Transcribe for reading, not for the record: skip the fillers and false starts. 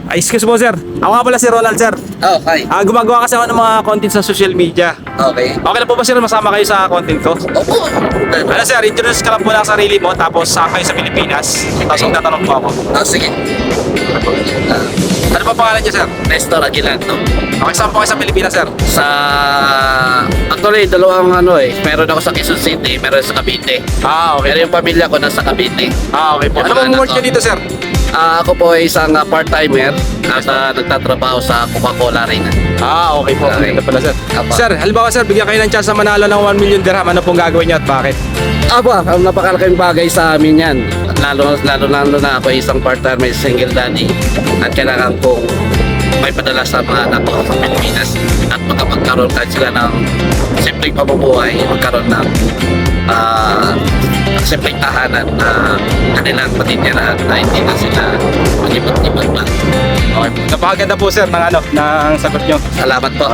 Ay, excuse mo sir. Ako nga pala si Ronald sir. Oh, hi. Gumagawa kasi ako ng mga content sa social media. Okay. Okay lang po ba sir masama kayo sa content ko? Opo. Ano sir, introduce ka lang po ng sarili mo tapos saan kayo sa Pilipinas. Tapos magtatanong po ako. Oh, sige. Ano pa pangalan niya sir? Nestor Aguilanto. Okay, saan po kayo sa Pilipinas sir? Sa... Actually, dalawang meron ako sa Quezon City, meron sa Cavite. Okay. Pero yung pamilya ko nasa Cavite. Okay po. Ano bang work niyo dito sir? Ako po ay isang part-timer at nagtatrabaho sa Coca-Cola rin. Okay po. Okay. Ano pala sir? Apa. Sir, halimbawa sir, bigyan kayo ng chance na manalo ng 1 million dirham. Ano pong gagawin niyo at bakit? Ang napakalaking bagay sa amin yan. Lalo na ako isang part-timer, single daddy. At kailangan kong may padala sa mga anak ko sa Pilipinas. At magkapagkaroon kahit sila ng simpleng pamumuhay, magkaroon ng simpleng tahanan na kanilang patitirahan na hindi na sila mag-ibot-ibot pa. Okay. Napakaganda po sir ng ng sagot niyo. Salamat po.